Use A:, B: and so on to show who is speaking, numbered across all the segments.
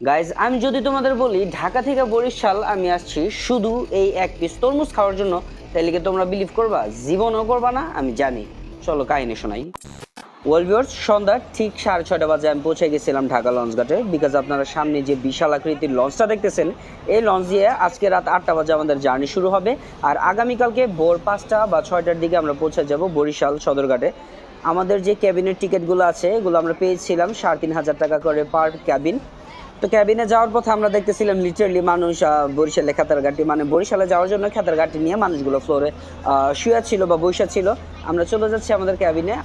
A: Guys আমি যদি তোমাদের বলি ঢাকা থেকে বরিশাল আমি আসছি শুধু এই এক পিস তরমুজ খাওয়ার জন্য, তাহলে কি তোমরা বিলিভ করবা? জীবনও করবা না, আমি জানি। চলো কাহিনী শোনাই। ওয়েল ভিউয়ার্স, সন্ধ্যা ঠিক 6:30 বাজে আমি পৌঁছে গেছিলাম ঢাকা লঞ্চ ঘাটে। বিকজ আপনারা সামনে যে বিশাল আকৃতির লঞ্চটা দেখতেছেন, এই লঞ্চ দিয়ে আজকে রাত 8টা বাজে আমাদের জার্নি শুরু হবে। আর আগামীকালকে ভোর 5টা বা 6টার দিকে আমরা পৌঁছে যাব বরিশাল সদরঘাটে। আমাদের যে ক্যাবিনের টিকিটগুলো আছে এগুলো আমরা পেয়েছিলাম 3,500 টাকা করে পার ক্যাবিন। তো ক্যাবিনে যাওয়ার পথে আমরা দেখতেছিলাম লিটারলি মানুষ বরিশালে খেতারঘাটি, মানে বরিশালে যাওয়ার জন্য খেতারঘাটি নিয়ে মানুষগুলো ফ্লোরে শুয়ে ছিল বা বৈশা ছিল। আমরা চলে যাচ্ছি আমাদের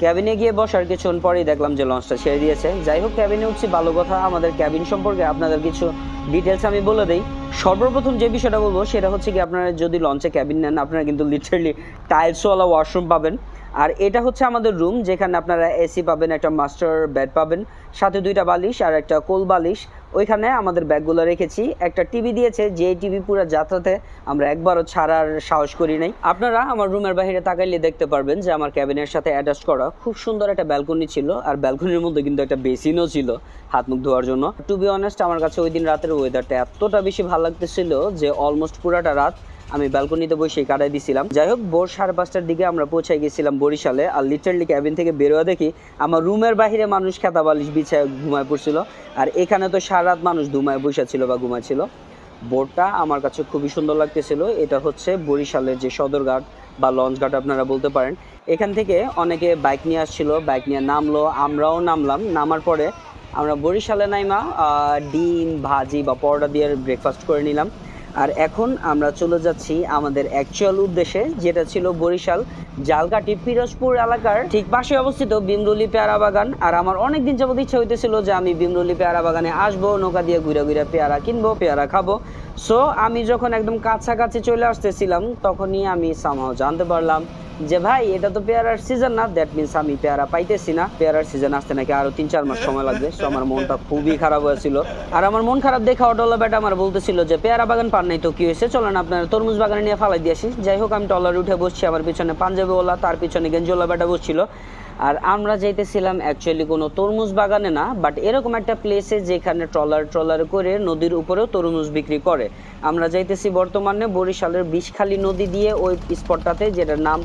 A: ক্যাবিনে গিয়ে বসার কিছুক্ষণ পরেই দেখলাম যে লঞ্চটা ছেড়ে দিয়েছে। যাই হোক, ক্যাবিনে উঠছি ভালো কথা। আমাদের ক্যাবিন সম্পর্কে আপনাদের কিছু ডিটেলস আমি বলে দিই। সর্বপ্রথম যে বিষয়টা বলবো সেটা হচ্ছে কি, আপনারা যদি লঞ্চে ক্যাবিন নেন আপনারা কিন্তু লিটারলি টাইলসওয়ালা ওয়াশরুম পাবেন। আর এটা হচ্ছে আমাদের রুম, যেখানে আপনারা এসি পাবেন, একটা মাস্টার বেড পাবেন, সাথে 2টা বালিশ আর একটা কোল বালিশ। ওইখানে আমাদের ব্যাগগুলো রেখেছি। একটা টিভি দিয়েছে, যে টিভি পুরো যাত্রাতে আমরা একবারও ছাড়ার সাহস করি নাই। আপনারা আমার রুমের বাইরে তাকাইলে দেখতে পারবেন যে আমার ক্যাবিনের সাথে অ্যাটাচ করা খুব সুন্দর একটা ব্যালকনি ছিল। আর ব্যালকনির মধ্যে কিন্তু একটা বেসিনও ছিল হাত মুখ ধোয়ার জন্য। টু বি অনেস্ট, আমার কাছে ওই দিন রাতের ওয়েদারটা এতটা বেশি ভালো লাগতেছিল যে অলমোস্ট পুরাটা রাত আমি ব্যালকনিতে বসে কাটাই দিছিলাম। যাই হোক, ভোর 5:30টার দিকে আমরা পৌঁছে গেছিলাম বরিশালে। আর লিটারলি ক্যাবিন থেকে বেরোয়া দেখি আমার রুমের বাইরে মানুষ খেতা বালিশ বিছায় ঘুমায় পড়ছিল। আর এখানে তো সারা রাত মানুষ ধুমায় বসে ছিল বা ঘুমাচ্ছিল। বোর্ডটা আমার কাছে খুবই সুন্দর লাগতেছিল। এটা হচ্ছে বরিশালের যে সদরঘাট বা লঞ্চ ঘাট আপনারা বলতে পারেন। এখান থেকে অনেকে বাইক নিয়ে আসছিল, বাইক নিয়ে নামলো, আমরাও নামলাম। নামার পরে আমরা বরিশালে নাইমা ডিম ভাজি বা পরোটা দিয়ে ব্রেকফাস্ট করে নিলাম। আর এখন আমরা চলে যাচ্ছি আমাদের অ্যাকচুয়াল উদ্দেশ্যে, যেটা ছিল বরিশাল জালকাঠি পিরোজপুর এলাকার ঠিক পাশে অবস্থিত বিমরুলি পেয়ারা বাগান। আর আমার অনেক দিন যাবত ইচ্ছা হইতেছিল যে আমি বিমরুলি পেয়ারা বাগানে আসবো, নৌকা দিয়ে ঘুরে ঘুরে পেয়ারা কিনবো, পেয়ারা খাবো। সো আমি যখন একদম কাছাকাছি চলে আসতেছিলাম তখনই আমি সামহাও জানতে পারলাম যে ভাই, এটা তো পেয়ারার সিজন না। দ্যাট মিনস আমি পেয়ারা পাইতেছি না। পেয়ারার সিজন আসতে নাকি আরো 3-4 মাস সময় লাগবে। সো আমার মনটা খুবই খারাপ হয়েছিল। আর আমার মন খারাপ দেখে অটোলা বেটা আমার বলতেছিল যে পেয়ারা বাগান পান নাই তো কি হয়েছে, চলেন আপনার তরমুজ বাগানে নিয়ে ফালাই দিয়ে আসি। যাই হোক, আমি টলারে উঠে বসছি, আমার পিছনে পাঞ্জাবি ওলা, তার পিছনে গেঞ্জোলা বেটা বসছিল। আর আমরা যাইতেছিলাম অ্যাকচুয়ালি কোনো তরমুজ বাগানে না, বাট এরকম একটা প্লেসে যেখানে ট্রলার করে নদীর উপরেও তরমুজ বিক্রি করে। আমরা যাইতেছি বর্তমানে বরিশালের বিষখালী নদী দিয়ে ওই স্পটটাতে, যেটার নাম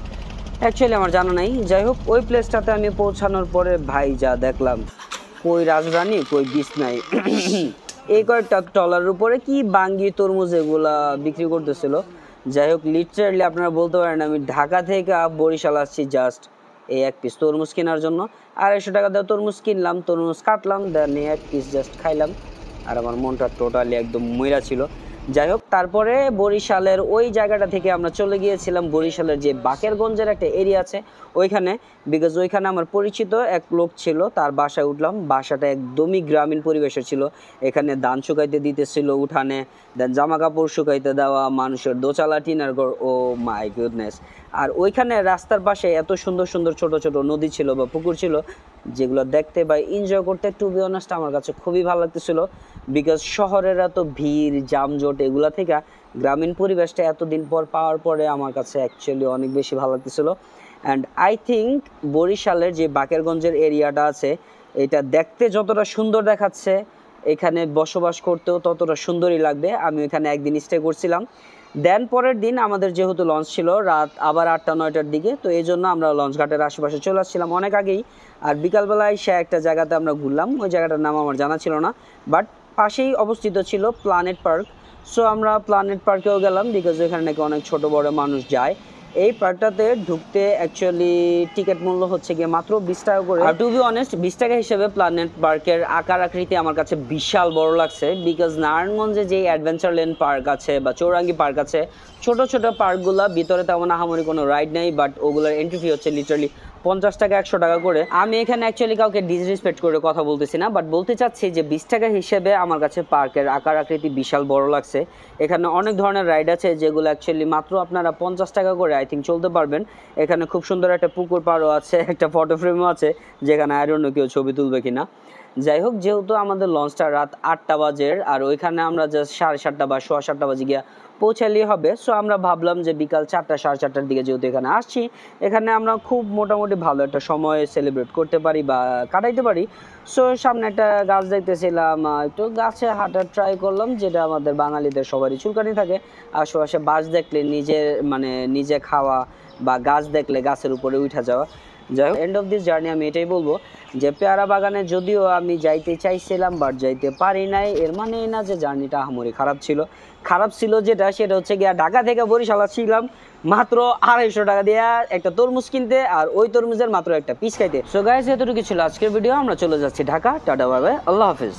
A: অ্যাকচুয়ালি আমার জানা নাই। যাই হোক, ওই প্লেসটাতে আমি পৌঁছানোর পরে ভাই যা দেখলাম, কই রাজরানী কই বিষ নাই। এই কয়েকটা ট্রলারের উপরে কি বাঙ্গি তরমুজ এগুলা বিক্রি করতেছিল। যাই হোক, লিটারালি আপনারা বলতে পারেন আমি ঢাকা থেকে বরিশাল আসছি জাস্ট এই এক পিস তরমুজ কেনার জন্য। 250 টাকা দিয়ে তরমুজ কিনলাম, তরমুজ কাটলাম, দেন এক পিস জাস্ট খাইলাম। আর আমার মনটা টোটালি একদম মইরা ছিল। যাই হোক, তারপরে বরিশালের ওই জায়গাটা থেকে আমরা চলে গিয়েছিলাম বরিশালের যে বাকেরগঞ্জের একটা এরিয়া আছে ওইখানে। বিকজ ওইখানে আমার পরিচিত এক লোক ছিল, তার বাসায় উঠলাম। বাসাটা একদমই গ্রামীণ পরিবেশের ছিল। এখানে ধান শুকাইতে দিতেছিল উঠানে, দেন জামা কাপড় শুকাইতে দেওয়া, মানুষের দোচালা টিনার ঘর। ও মাই গুডনেস! আর ওইখানে রাস্তার পাশে এত সুন্দর সুন্দর ছোট ছোট নদী ছিল বা পুকুর ছিল, যেগুলো দেখতে বা এনজয় করতে টু বি অনেস্ট আমার কাছে খুবই ভালো লাগতেছিল। বিকজ শহরের এত ভিড় যানজট এগুলা থেকে গ্রামীণ পরিবেশটা এতদিন পর পাওয়ার পরে আমার কাছে অ্যাকচুয়ালি অনেক বেশি ভালো লাগতেছিল। অ্যান্ড আই থিঙ্ক বরিশালের যে বাকেরগঞ্জের এরিয়াটা আছে, এটা দেখতে যতটা সুন্দর দেখাচ্ছে এখানে বসবাস করতেও ততটা সুন্দরই লাগবে। আমি এখানে একদিন স্টে করছিলাম। দেন পরের দিন আমাদের যেহেতু লঞ্চ ছিল রাত আবার 8টা-9টার দিকে, তো এই জন্য আমরা লঞ্চ ঘাটের আশেপাশে চলে আসছিলাম অনেক আগেই। আর বিকালবেলায় সে একটা জায়গাতে আমরা ঘুরলাম, ওই জায়গাটার নাম আমার জানা ছিল না, বাট পাশেই অবস্থিত ছিল প্ল্যানেট পার্ক। সো আমরা প্ল্যানেট পার্কেও গেলাম, বিকজ এখানে নাকি অনেক ছোট বড় মানুষ যায়। এই পার্কটাতে ঢুকতে অ্যাকচুয়ালি টিকিট মূল্য হচ্ছে গিয়ে মাত্র 20 টাকা করে। আর টু বি অনেস্ট 20 টাকা হিসেবে প্ল্যানেট পার্কের আকার আকৃতি আমার কাছে বিশাল বড় লাগছে। বিকজ নারায়ণগঞ্জে যে অ্যাডভেঞ্চার লেন পার্ক আছে বা চৌরাঙ্গি পার্ক আছে, ছোট ছোট পার্কগুলা ভিতরে তেমন আহামরি কোনো রাইড নেই, বাট ওগুলোর এন্ট্রি ফি হচ্ছে লিটারালি 50 টাকা 100 টাকা করে। আমি এখানে অ্যাকচুয়ালি কাউকে ডিসরেসপেক্ট করে কথা বলতেছি না, বাট বলতে চাচ্ছি যে 20 টাকা হিসেবে আমার কাছে পার্কের আকার আকৃতি বিশাল বড় লাগছে। এখানে অনেক ধরনের রাইড আছে যেগুলো অ্যাকচুয়ালি মাত্র আপনারা 50 টাকা করে আই থিঙ্ক চলতে পারবেন। এখানে খুব সুন্দর একটা পুকুর পাড়ও আছে, একটা ফটো ফ্রেমও আছে যেখানে আই ডোন্ট নো কেউ ছবি তুলবে কিনা। যাই হোক, যেহেতু আমাদের লঞ্চটা রাত 8টা বাজে আর ওইখানে আমরা জাস্ট 7:30 বা 7:15 বাজে গিয়া পৌঁছালেই হবে। সো আমরা ভাবলাম যে বিকাল 4টা 4:30টার দিকে যেহেতু এখানে আসছি, এখানে আমরা খুব মোটামুটি ভালো একটা সময় সেলিব্রেট করতে পারি বা কাটাইতে পারি। সো সামনে একটা গাছ দেখতেছিলাম, একটু গাছে হাঁটার ট্রাই করলাম, যেটা আমাদের বাঙালিদের সবারই চুলকানি থাকে। আশেপাশে বাঁশ দেখলে নিজে খাওয়া বা গাছ দেখলে গাছের উপরে উঠে যাওয়া। যাই হোক, এন্ড অফ দিস জার্নি আমি এটাই বলবো যে পেয়ারা বাগানে যদিও আমি যাইতে চাইছিলাম বাট যাইতে পারি নাই, এর মানে এই না যে জার্নিটা আহামরি খারাপ ছিল। খারাপ ছিল সেটা হচ্ছে গিয়া ঢাকা থেকে বরিশাল ছিলাম মাত্র 250 টাকা দিয়ে একটা তরমুজ কিনতে, আর ওই তরমুজের মাত্র একটা পিস খাইতে। সো গাইস, এতটুকু ছিল আজকের ভিডিও। আমরা চলে যাচ্ছি ঢাকা। টাটা, বাই বাই, আল্লাহ হাফেজ।